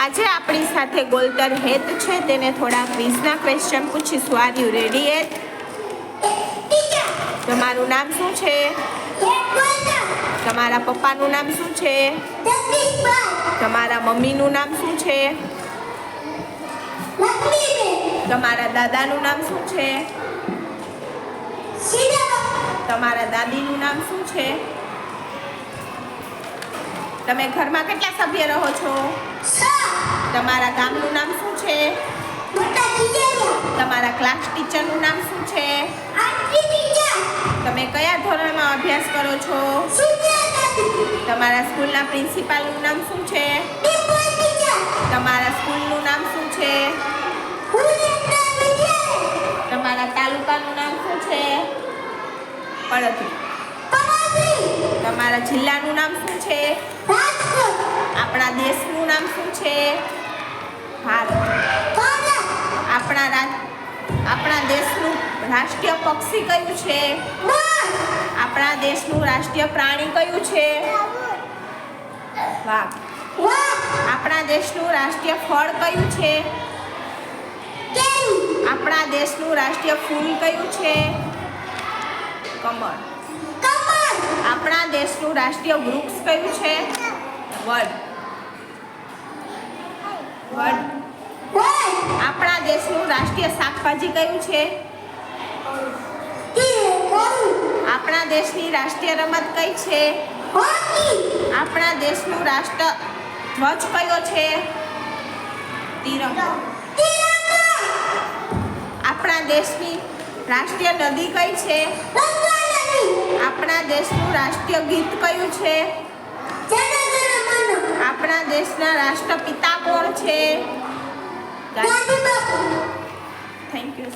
આજે આપણી સાથે ગોલ્ટર હેત છે, તેને થોડા ક્વિઝના ક્વેશ્ચન પૂછીશું. આર યુ રેડી હેત? તમારું નામ શું છે? તમારા પપ્પાનું નામ શું છે? તમારા મમ્મીનું નામ શું છે? તમારા દાદાનું નામ શું છે? તમારા દાદીનું નામ શું છે? તમે ઘરમાં કેટલા સભ્ય રહો છો? તમારા ગામનું નામ શું છે? તમારા ક્લાસ ટીચરનું નામ શું છે? તમે કયા ધોરણમાં અભ્યાસ કરો છો? તમારા સ્કૂલના પ્રિન્સિપાલનું નામ શું છે? તમારા સ્કૂલનું નામ શું છે? તમારા તાલુકાનું નામ શું છે? પડોશી. તમારા જિલ્લાનું નામ શું છે? આપણા દેશનું નામ શું છે? ભારત. આપણા દેશનું રાષ્ટ્રીય પક્ષી કયું છે? આપણા દેશનું રાષ્ટ્રીય પ્રાણી કયું છે? વાઘ. આપણા દેશનું રાષ્ટ્રીય ફળ કયું છે? આપણા દેશનું રાષ્ટ્રીય ફૂલ કયું છે? કમળ. આપણા દેશનું રાષ્ટ્રીય વૃક્ષ કયું છે? વડ. આપણા દેશનું રાષ્ટ્રીય શાકભાજી કયું છે? આપણા દેશની રાષ્ટ્રીય રમત કઈ છે? આપણા દેશનું રાષ્ટ્ર ધ્વજ કયો છે? તિરંગો. આપણા દેશની રાષ્ટ્રીય નદી કઈ છે? આપણા દેશનું રાષ્ટ્રીય ગીત કયું છે? આપણા દેશના રાષ્ટ્રપિતા કોણ છે? Thank you.